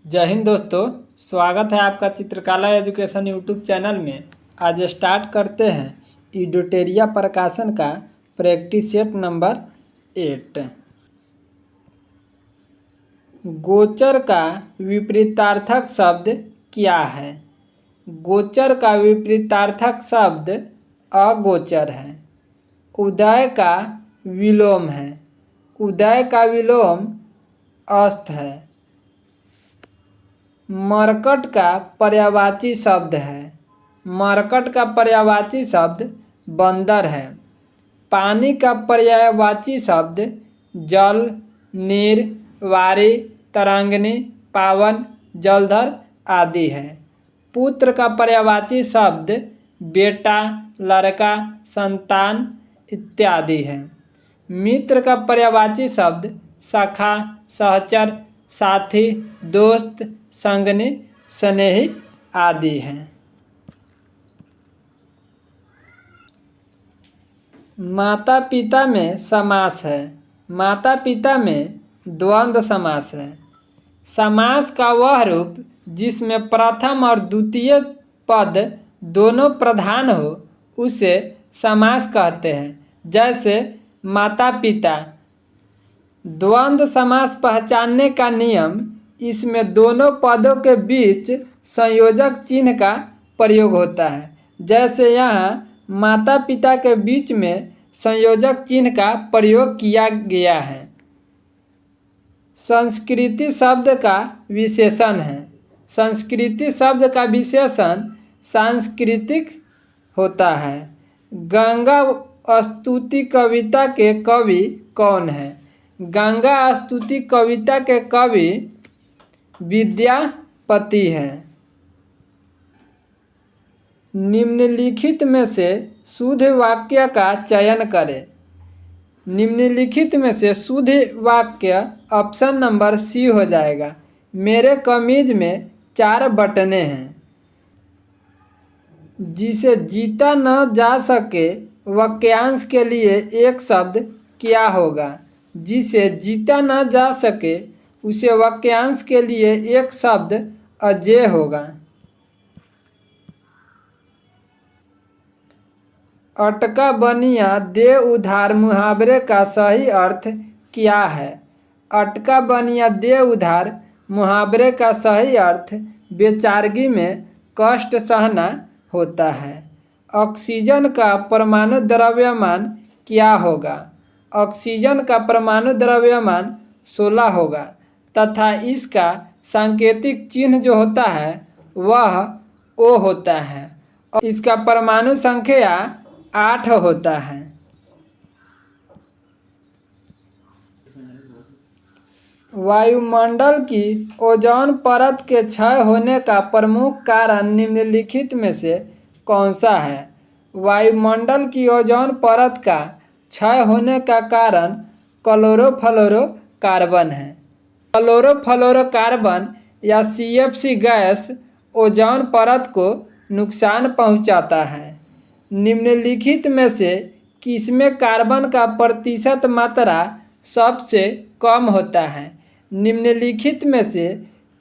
जय हिंद दोस्तों। स्वागत है आपका चित्रकला एजुकेशन यूट्यूब चैनल में। आज स्टार्ट करते हैं इडोटेरिया प्रकाशन का प्रैक्टिस सेट नंबर 8। गोचर का विपरीतार्थक शब्द क्या है? गोचर का विपरीतार्थक शब्द अगोचर है। उदय का विलोम है। उदय का विलोम अस्त है। मरकट का पर्यायवाची शब्द है। मरकट का पर्यायवाची शब्द बंदर है। पानी का पर्यायवाची शब्द जल, नीर, वारी, तरंगिणी, पावन, जलधर आदि है। पुत्र का पर्यायवाची शब्द बेटा, लड़का, संतान इत्यादि है। मित्र का पर्यायवाची शब्द सखा, सहचर, साथी, दोस्त, संगनी, स्नेही आदि हैं। माता पिता में समास है। माता पिता में द्वंद्व समास है। समास का वह रूप जिसमें प्रथम और द्वितीय पद दोनों प्रधान हो उसे समास कहते हैं। जैसे माता पिता। द्वंद्व समास पहचानने का नियम, इसमें दोनों पदों के बीच संयोजक चिन्ह का प्रयोग होता है। जैसे यहाँ माता पिता के बीच में संयोजक चिन्ह का प्रयोग किया गया है। संस्कृति शब्द का विशेषण है। संस्कृति शब्द का विशेषण सांस्कृतिक होता है। गंगा स्तुति कविता के कवि कौन है? गंगा स्तुति कविता के कवि विद्यापति है। निम्नलिखित में से शुद्ध वाक्य का चयन करें। निम्नलिखित में से शुद्ध वाक्य ऑप्शन नंबर सी हो जाएगा। मेरे कमीज में 4 बटनें हैं। जिसे जीता न जा सके वाक्यांश के लिए एक शब्द क्या होगा? जिसे जीता न जा सके उसे वाक्यांश के लिए एक शब्द अजेय होगा। अटका बनिया दे उधार मुहावरे का सही अर्थ क्या है? अटका बनिया दे उधार मुहावरे का सही अर्थ बेचारगी में कष्ट सहना होता है। ऑक्सीजन का परमाणु द्रव्यमान क्या होगा? ऑक्सीजन का परमाणु द्रव्यमान 16 होगा तथा इसका सांकेतिक चिन्ह जो होता है वह O होता है और इसका परमाणु संख्या 8 होता है। वायुमंडल की ओजोन परत के क्षय होने का प्रमुख कारण निम्नलिखित में से कौन सा है? वायुमंडल की ओजोन परत का क्षय होने का कारण क्लोरोफ्लोरोकार्बन है। क्लोरोफ्लोरोकार्बन या CFC गैस ओजोन परत को नुकसान पहुंचाता है। निम्नलिखित में से किसमें कार्बन का प्रतिशत मात्रा सबसे कम होता है? निम्नलिखित में से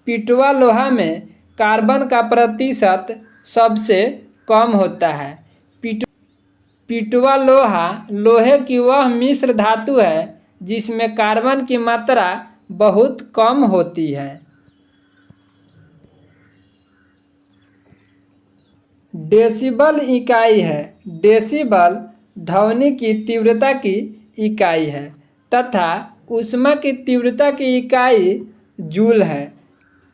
पिटवा लोहा में कार्बन का प्रतिशत सबसे कम होता है। पिटवा लोहा लोहे की वह मिश्र धातु है जिसमें कार्बन की मात्रा बहुत कम होती है। डेसिबल इकाई है। डेसिबल ध्वनि की तीव्रता की इकाई है तथा ऊष्मा की तीव्रता की इकाई जूल है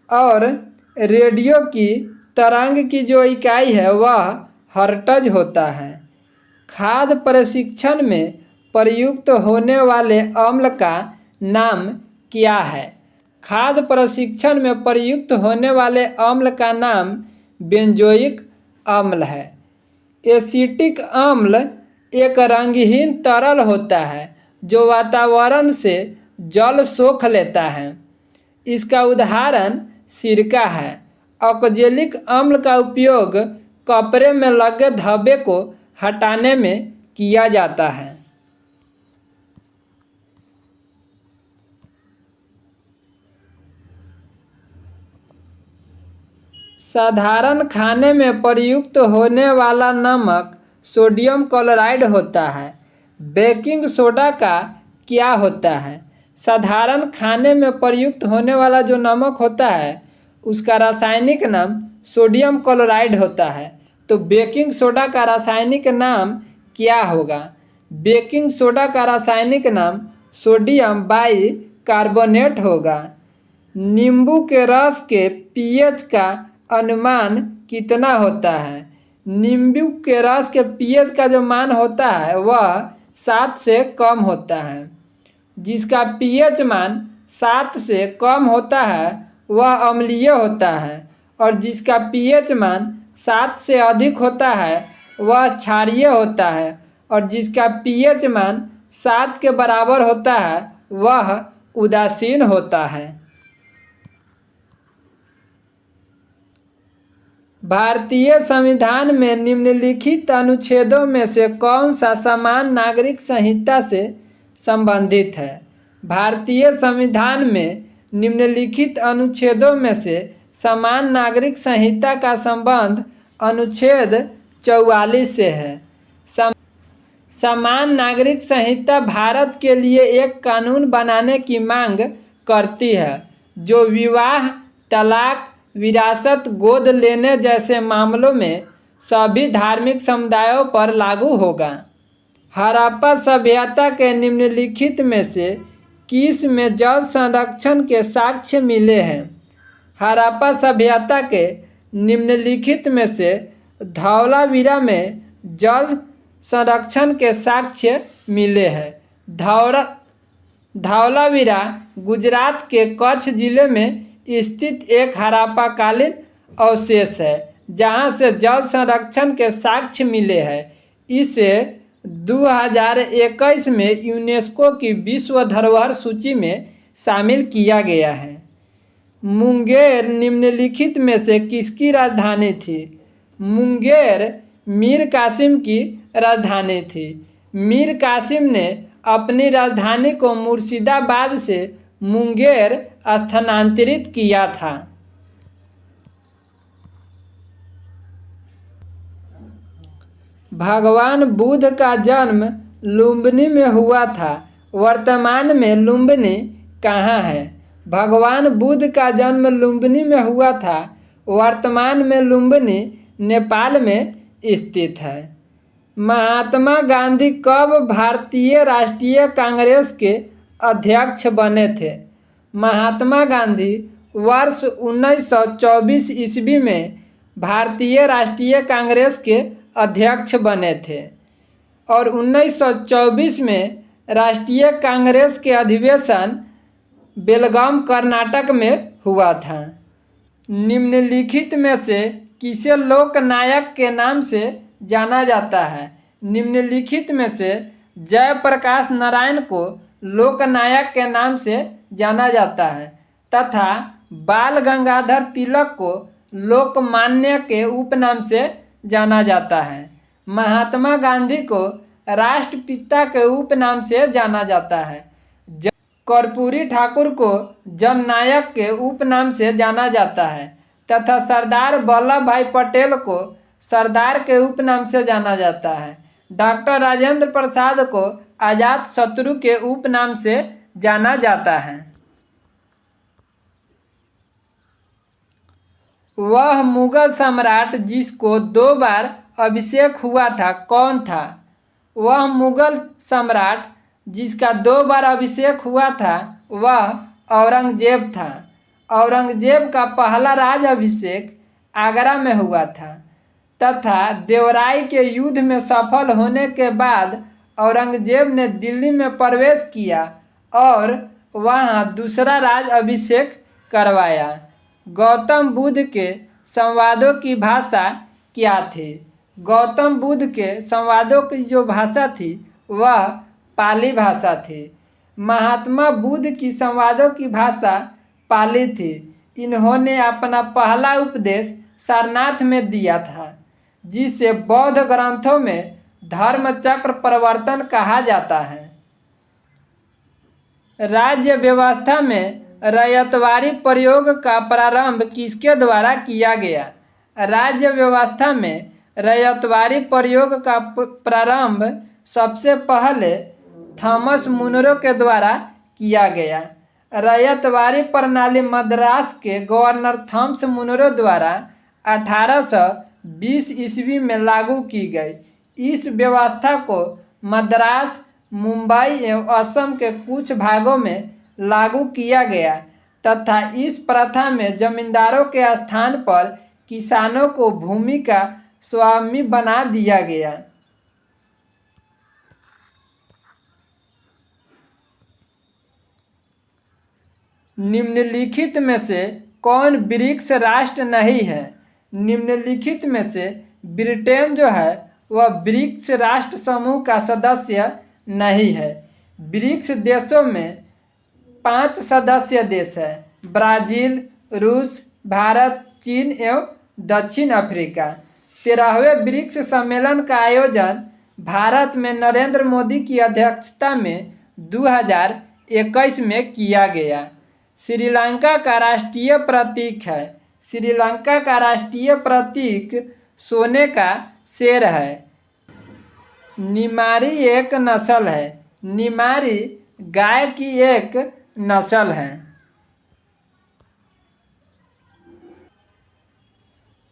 और रेडियो की तरंग की जो इकाई है वह हर्ट्ज होता है। खाद्य प्रशिक्षण में प्रयुक्त होने वाले अम्ल का नाम क्या है? खाद्य प्रशिक्षण में प्रयुक्त होने वाले अम्ल का नाम बेंजोइक अम्ल है। एसिटिक अम्ल एक रंगहीन तरल होता है जो वातावरण से जल सोख लेता है। इसका उदाहरण सिरका है। ऑक्जेलिक अम्ल का उपयोग कपड़े में लगे धब्बे को हटाने में किया जाता है। साधारण खाने में प्रयुक्त होने वाला नमक सोडियम क्लोराइड होता है। बेकिंग सोडा का क्या होता है? साधारण खाने में प्रयुक्त होने वाला जो नमक होता है उसका रासायनिक नाम सोडियम क्लोराइड होता है। तो बेकिंग सोडा का रासायनिक नाम क्या होगा? बेकिंग सोडा का रासायनिक नाम सोडियम बाई कार्बोनेट होगा। नींबू के रस के पीएच का अनुमान कितना होता है? नींबू के रस के पीएच का जो मान होता है वह 7 से कम होता है। जिसका पीएच मान 7 से कम होता है वह अम्लीय होता है और जिसका पीएच मान 7 से अधिक होता है वह क्षारीय होता है और जिसका पीएच मान 7 के बराबर होता है वह उदासीन होता है। भारतीय संविधान में निम्नलिखित अनुच्छेदों में से कौन सा समान नागरिक संहिता से संबंधित है? भारतीय संविधान में निम्नलिखित अनुच्छेदों में से समान नागरिक संहिता का संबंध अनुच्छेद 44 से है। समान नागरिक संहिता भारत के लिए एक कानून बनाने की मांग करती है जो विवाह, तलाक, विरासत, गोद लेने जैसे मामलों में सभी धार्मिक समुदायों पर लागू होगा। हड़प्पा सभ्यता के निम्नलिखित में से किस में जल संरक्षण के साक्ष्य मिले हैं? हड़प्पा सभ्यता के निम्नलिखित में से धौलावीरा में जल संरक्षण के साक्ष्य मिले हैं। धौलावीरा गुजरात के कच्छ जिले में स्थित एक हड़प्पाकालीन अवशेष है जहां से जल संरक्षण के साक्ष्य मिले हैं। इसे 2021 में यूनेस्को की विश्व धरोहर सूची में शामिल किया गया है। मुंगेर निम्नलिखित में से किसकी राजधानी थी? मुंगेर मीर कासिम की राजधानी थी। मीर कासिम ने अपनी राजधानी को मुर्शिदाबाद से मुंगेर स्थानांतरित किया था। भगवान बुद्ध का जन्म लुम्बिनी में हुआ था। वर्तमान में लुम्बिनी कहाँ है? भगवान बुद्ध का जन्म लुम्बिनी में हुआ था। वर्तमान में लुम्बिनी नेपाल में स्थित है। महात्मा गांधी कब भारतीय राष्ट्रीय कांग्रेस के अध्यक्ष बने थे? महात्मा गांधी वर्ष 1924 ईस्वी में भारतीय राष्ट्रीय कांग्रेस के अध्यक्ष बने थे और 1924 में राष्ट्रीय कांग्रेस के अधिवेशन बेलगाम कर्नाटक में हुआ था। निम्नलिखित में से किसे लोकनायक के नाम से जाना जाता है? निम्नलिखित में से जयप्रकाश नारायण को लोकनायक के नाम से जाना जाता है तथा बाल गंगाधर तिलक को लोकमान्य के उपनाम से जाना जाता है। महात्मा गांधी को राष्ट्रपिता के उपनाम से जाना जाता है। कर्पूरी ठाकुर को जननायक के उपनाम से जाना जाता है तथा सरदार वल्लभ भाई पटेल को सरदार के उपनाम से जाना जाता है। डॉक्टर राजेंद्र प्रसाद को आजाद शत्रु के उपनाम से जाना जाता है। वह मुगल सम्राट जिसको 2 बार अभिषेक हुआ था कौन था? वह मुगल सम्राट जिसका 2 बार अभिषेक हुआ था वह औरंगजेब था। औरंगजेब का पहला राज अभिषेक आगरा में हुआ था तथा देवराय के युद्ध में सफल होने के बाद औरंगजेब ने दिल्ली में प्रवेश किया और वहां दूसरा राज अभिषेक करवाया। गौतम बुद्ध के संवादों की भाषा क्या थी? गौतम बुद्ध के संवादों की जो भाषा थी वह पाली भाषा थी। महात्मा बुद्ध की संवादों की भाषा पाली थी। इन्होंने अपना पहला उपदेश सारनाथ में दिया था जिसे बौद्ध ग्रंथों में धर्मचक्र प्रवर्तन कहा जाता है। राज्य व्यवस्था में रैयतवाड़ी प्रयोग का प्रारंभ किसके द्वारा किया गया? राज्य व्यवस्था में रैयतवारी प्रयोग का प्रारंभ सबसे पहले थॉमस मुनरो के द्वारा किया गया। रैयतवारी प्रणाली मद्रास के गवर्नर थॉमस मुनरो द्वारा 1820 ईस्वी में लागू की गई। इस व्यवस्था को मद्रास, मुंबई एवं असम के कुछ भागों में लागू किया गया तथा इस प्रथा में जमींदारों के स्थान पर किसानों को भूमि का स्वामी बना दिया गया। निम्नलिखित में से कौन ब्रिक्स राष्ट्र नहीं है? निम्नलिखित में से ब्रिटेन जो है वह ब्रिक्स राष्ट्र समूह का सदस्य नहीं है। ब्रिक्स देशों में 5 सदस्य देश है: ब्राज़ील, रूस, भारत, चीन एवं दक्षिण अफ्रीका। 13वें ब्रिक्स सम्मेलन का आयोजन भारत में नरेंद्र मोदी की अध्यक्षता में 2021 में किया गया। श्रीलंका का राष्ट्रीय प्रतीक है। श्रीलंका का राष्ट्रीय प्रतीक सोने का शेर है। निमारी एक नस्ल है। निमारी गाय की एक नस्ल है।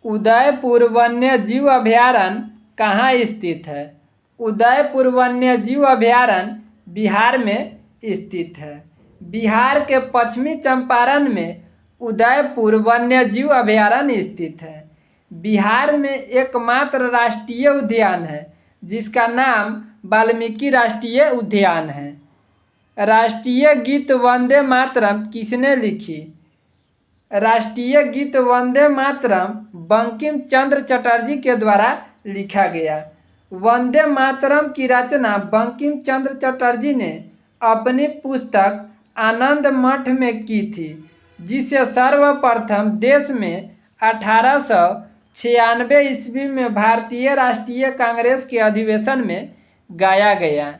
उदयपुर वन्यजीव अभयारण्य कहाँ स्थित है? उदयपुर वन्यजीव अभयारण्य बिहार में स्थित है। बिहार के पश्चिमी चंपारण में उदयपुर वन्यजीव अभयारण्य स्थित है। बिहार में एकमात्र राष्ट्रीय उद्यान है जिसका नाम वाल्मीकि राष्ट्रीय उद्यान है। राष्ट्रीय गीत वंदे मातरम किसने लिखी? राष्ट्रीय गीत वंदे मातरम बंकिम चंद्र चटर्जी के द्वारा लिखा गया। वंदे मातरम की रचना बंकिम चंद्र चटर्जी ने अपनी पुस्तक आनंद मठ में की थी, जिसे सर्वप्रथम देश में 1896 ईस्वी में भारतीय राष्ट्रीय कांग्रेस के अधिवेशन में गाया गया।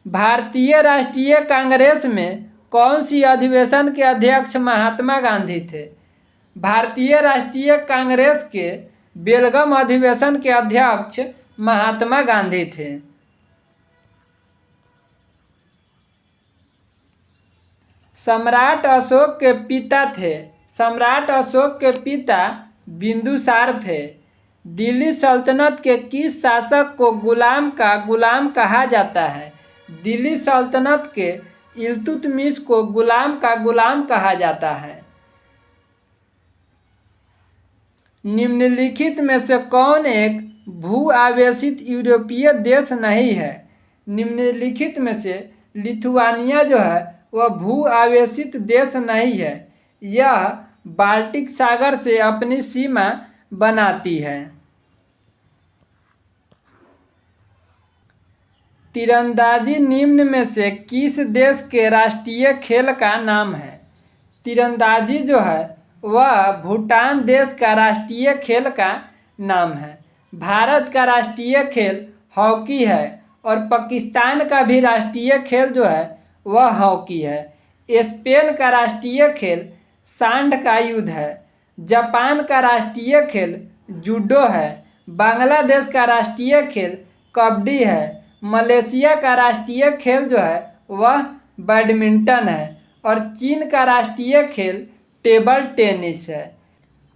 भारतीय राष्ट्रीय कांग्रेस में कौन सी अधिवेशन के अध्यक्ष महात्मा गांधी थे? भारतीय राष्ट्रीय कांग्रेस के बेलगाम अधिवेशन के अध्यक्ष महात्मा गांधी थे। सम्राट अशोक के पिता थे। सम्राट अशोक के पिता बिंदुसार थे। दिल्ली सल्तनत के किस शासक को गुलाम का गुलाम कहा जाता है? दिल्ली सल्तनत के इल्तुतमिश को गुलाम का गुलाम कहा जाता है। निम्नलिखित में से कौन एक भू आवेशित यूरोपीय देश नहीं है? निम्नलिखित में से लिथुआनिया जो है वह भू आवेशित देश नहीं है। यह बाल्टिक सागर से अपनी सीमा बनाती है। तीरंदाजी निम्न में से किस देश के राष्ट्रीय खेल का नाम है? तीरंदाजी जो है वह भूटान देश का राष्ट्रीय खेल का नाम है। भारत का राष्ट्रीय खेल हॉकी है और पाकिस्तान का भी राष्ट्रीय खेल जो है वह हॉकी है। स्पेन का राष्ट्रीय खेल सांड का युद्ध है। जापान का राष्ट्रीय खेल जूडो है। बांग्लादेश का राष्ट्रीय खेल कबड्डी है। मलेशिया का राष्ट्रीय खेल जो है वह बैडमिंटन है और चीन का राष्ट्रीय खेल टेबल टेनिस है।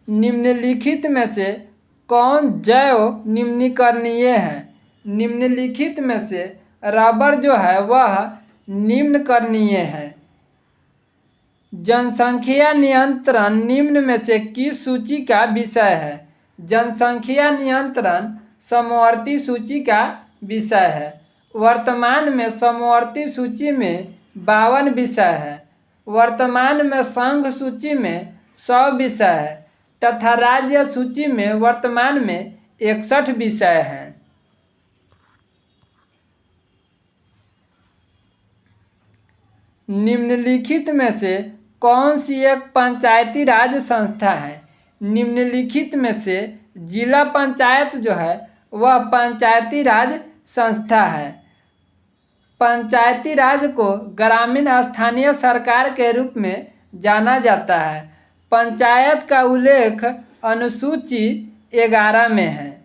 निम्नलिखित में से कौन जैव निम्नीकरणीय है? निम्नलिखित में से रबर जो है वह निम्नकरणीय है। जनसंख्या नियंत्रण निम्न में से किस सूची का विषय है? जनसंख्या नियंत्रण समवर्ती सूची का विषय है। वर्तमान में समवर्ती सूची में 52 विषय है। वर्तमान में संघ सूची में 100 विषय है तथा राज्य सूची में वर्तमान में 61 विषय हैं। निम्नलिखित में से कौन सी एक पंचायती राज संस्था है? निम्नलिखित में से जिला पंचायत जो है वह पंचायती राज संस्था है। पंचायती राज को ग्रामीण स्थानीय सरकार के रूप में जाना जाता है। पंचायत का उल्लेख अनुसूची 11 में है।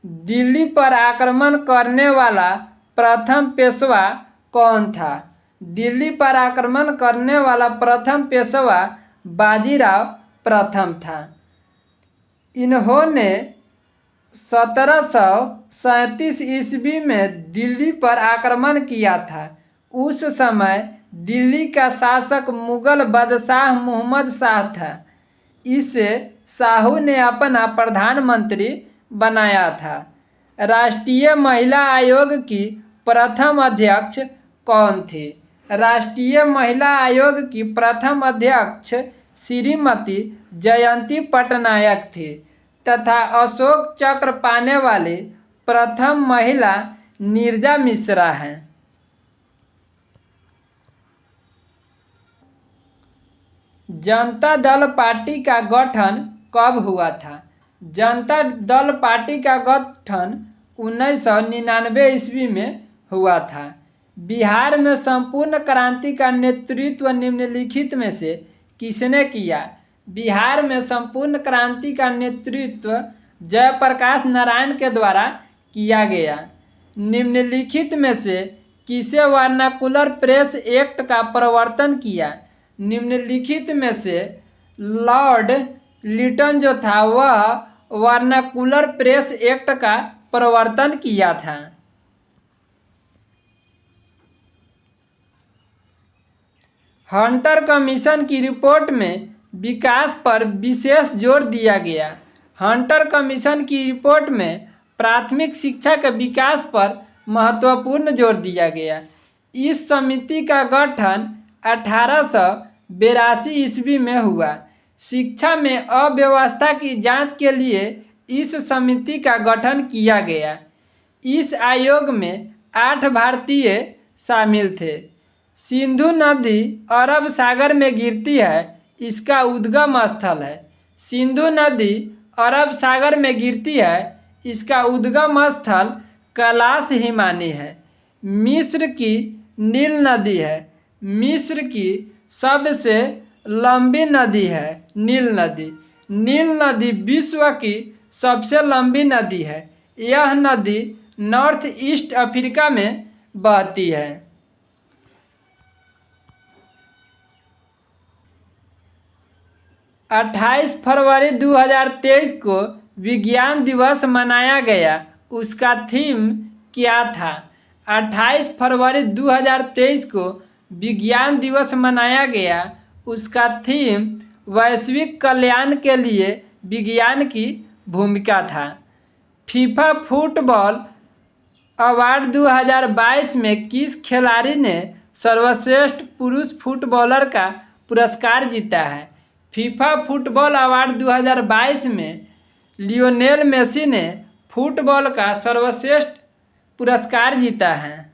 दिल्ली पर आक्रमण करने वाला प्रथम पेशवा कौन था? दिल्ली पर आक्रमण करने वाला प्रथम पेशवा बाजीराव प्रथम था। इन्होंने 1737 ईस्वी में दिल्ली पर आक्रमण किया था। उस समय दिल्ली का शासक मुगल बादशाह मुहम्मद शाह था। इसे शाहू ने अपना प्रधानमंत्री बनाया था। राष्ट्रीय महिला आयोग की प्रथम अध्यक्ष कौन थी? राष्ट्रीय महिला आयोग की प्रथम अध्यक्ष श्रीमती जयंती पटनायक थी तथा अशोक चक्र पाने वाली प्रथम महिला नीरजा मिश्रा हैं। जनता दल पार्टी का गठन कब हुआ था? जनता दल पार्टी का गठन 1999 ईस्वी में हुआ था। बिहार में संपूर्ण क्रांति का नेतृत्व निम्नलिखित में से किसने किया? बिहार में संपूर्ण क्रांति का नेतृत्व जयप्रकाश नारायण के द्वारा किया गया। निम्नलिखित में से किसे वर्नाकुलर प्रेस एक्ट का प्रवर्तन किया? निम्नलिखित में से लॉर्ड लिटन जो था वह वर्नाकुलर प्रेस एक्ट का प्रवर्तन किया था। हंटर कमीशन की रिपोर्ट में विकास पर विशेष जोर दिया गया। हंटर कमीशन की रिपोर्ट में प्राथमिक शिक्षा के विकास पर महत्वपूर्ण जोर दिया गया। इस समिति का गठन 1882 ईस्वी में हुआ। शिक्षा में अव्यवस्था की जांच के लिए इस समिति का गठन किया गया। इस आयोग में 8 भारतीय शामिल थे। सिंधु नदी अरब सागर में गिरती है, इसका उद्गम स्थल है। सिंधु नदी अरब सागर में गिरती है, इसका उद्गम स्थल कैलाश हिमानी है। मिस्र की नील नदी है। मिस्र की सबसे लंबी नदी है नील नदी। नील नदी विश्व की सबसे लंबी नदी है। यह नदी नॉर्थ ईस्ट अफ्रीका में बहती है। 28 फरवरी 2023 को विज्ञान दिवस मनाया गया। उसका थीम क्या था? 28 फरवरी 2023 को विज्ञान दिवस मनाया गया। उसका थीम वैश्विक कल्याण के लिए विज्ञान की भूमिका था। फीफा फुटबॉल अवार्ड 2022 में किस खिलाड़ी ने सर्वश्रेष्ठ पुरुष फुटबॉलर का पुरस्कार जीता है? फीफा फुटबॉल अवार्ड 2022 में लियोनेल मेसी ने फुटबॉल का सर्वश्रेष्ठ पुरस्कार जीता है।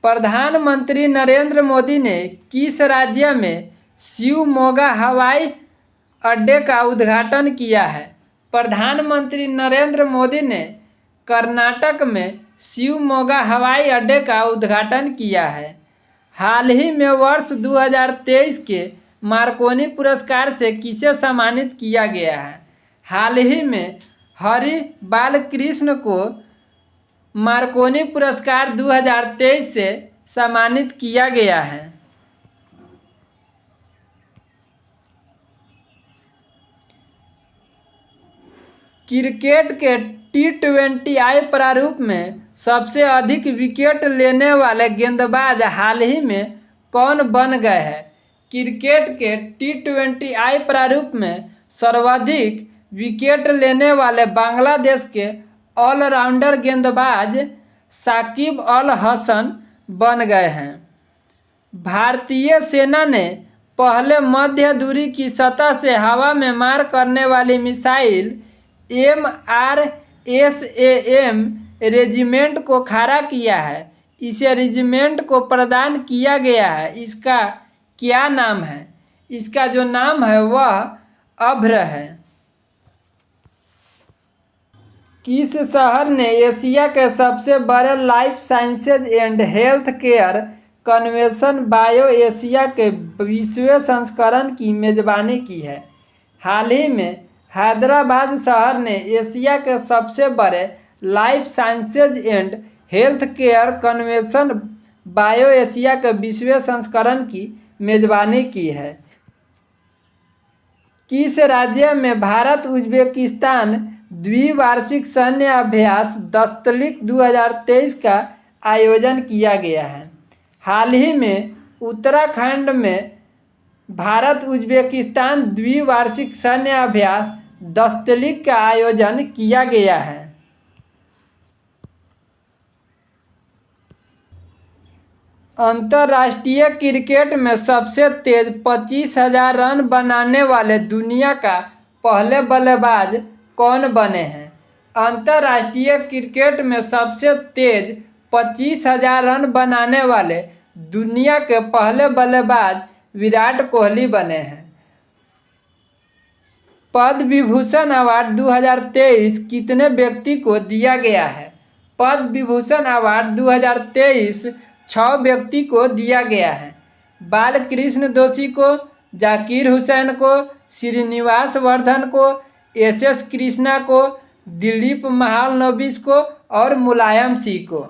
प्रधानमंत्री नरेंद्र मोदी ने किस राज्य में शिवमोगा हवाई अड्डे का उद्घाटन किया है? प्रधानमंत्री नरेंद्र मोदी ने कर्नाटक में शिवमोगा हवाई अड्डे का उद्घाटन किया है। हाल ही में वर्ष 2023 के मार्कोनी पुरस्कार से किसे सम्मानित किया गया है? हाल ही में हरि बालकृष्ण को मार्कोनी पुरस्कार 2023 से सम्मानित किया गया है। क्रिकेट के T20I प्रारूप में सबसे अधिक विकेट लेने वाले गेंदबाज हाल ही में कौन बन गए हैं? क्रिकेट के T20I प्रारूप में सर्वाधिक विकेट लेने वाले बांग्लादेश के ऑलराउंडर गेंदबाज साकिब अल हसन बन गए हैं। भारतीय सेना ने पहले मध्य दूरी की सतह से हवा में मार करने वाली मिसाइल MRSAM रेजिमेंट को खड़ा किया है। इसे रेजिमेंट को प्रदान किया गया है। इसका क्या नाम है? इसका जो नाम है वह अभ्र है। किस शहर ने एशिया के सबसे बड़े life sciences and health care convention bio Asia के 20वें संस्करण की मेजबानी की है। हाल ही में हैदराबाद शहर ने एशिया के सबसे बड़े life sciences and health care convention bio Asia के 20वें संस्करण की मेजबानी की है। किस राज्य में भारत उज्बेकिस्तान द्विवार्षिक सैन्य अभ्यास दस्तलिक 2023 का आयोजन किया गया है? हाल ही में उत्तराखंड में भारत उज्बेकिस्तान द्विवार्षिक सैन्य अभ्यास दस्तलिक का आयोजन किया गया है। अंतर्राष्ट्रीय क्रिकेट में सबसे तेज 25,000 रन बनाने वाले दुनिया का पहले बल्लेबाज कौन बने हैं? अंतर्राष्ट्रीय क्रिकेट में सबसे तेज 25,000 रन बनाने वाले दुनिया के पहले बल्लेबाज विराट कोहली बने हैं। पद्म विभूषण अवार्ड 2023 कितने व्यक्ति को दिया गया है? पद्म विभूषण अवार्ड 2023 6 व्यक्ति को दिया गया है। बालकृष्ण दोषी को, जाकिर हुसैन को, श्रीनिवास वर्धन को, एस कृष्णा को, दिलीप महालनोबिस को और मुलायम सिंह को।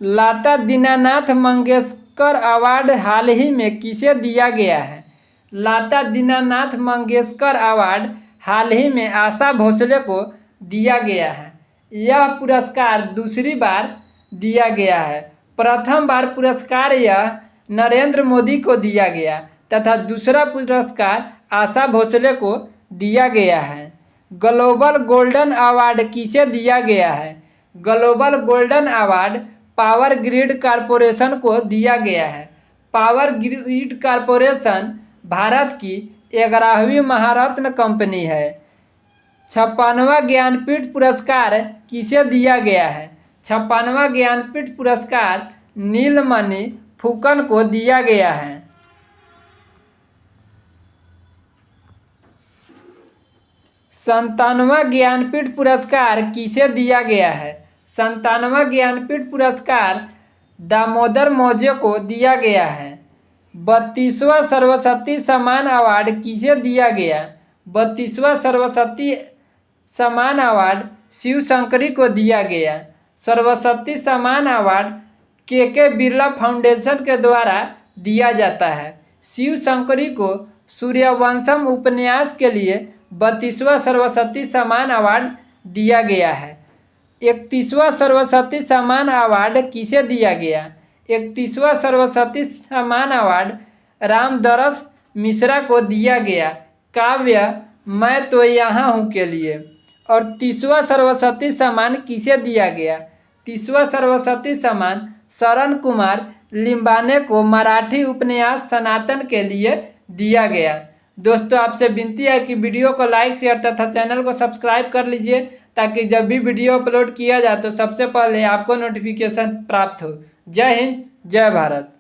लता दीनानाथ मंगेशकर अवार्ड हाल ही में किसे दिया गया है? लता दीनानाथ मंगेशकर अवार्ड हाल ही में आशा भोसले को दिया गया है। यह पुरस्कार दूसरी बार दिया गया है। प्रथम बार पुरस्कार यह नरेंद्र मोदी को दिया गया तथा दूसरा पुरस्कार आशा भोसले को दिया गया है। ग्लोबल गोल्डन अवार्ड किसे दिया गया है? Global golden award power grid corporation को दिया गया है। पावर ग्रिड कॉरपोरेशन भारत की 11वीं महारत्न कंपनी है। 56वां ज्ञानपीठ पुरस्कार किसे दिया गया है? 56वां ज्ञानपीठ पुरस्कार नीलमणि फुकन को दिया गया है। 97वां ज्ञानपीठ पुरस्कार किसे दिया गया है? 97वां ज्ञानपीठ पुरस्कार दामोदर मौर्य को दिया गया है। 32वां सरस्वती सम्मान अवार्ड किसे दिया गया? 32वां सरस्वती सम्मान अवार्ड शिव शंकरी को दिया गया। सरस्वती सम्मान अवार्ड के बिरला फाउंडेशन के द्वारा दिया जाता है। शिव शंकरी को सूर्यवंशम उपन्यास के लिए 32वां सरस्वती सम्मान अवार्ड दिया गया है। 31वां सरस्वती सम्मान अवार्ड किसे दिया गया? 31वां सरस्वती सम्मान अवार्ड रामदरस मिश्रा को दिया गया काव्य मैं तो यहाँ हूँ के लिए। और 30वां सरस्वती सम्मान किसे दिया गया? 30वां सरस्वती सम्मान शरण कुमार लिम्बाने को मराठी उपन्यास सनातन के लिए दिया गया। दोस्तों, आपसे विनती है कि वीडियो को लाइक, शेयर तथा चैनल को सब्सक्राइब कर लीजिए ताकि जब भी वीडियो अपलोड किया जाए तो सबसे पहले आपको नोटिफिकेशन प्राप्त हो। जय हिंद, जय भारत।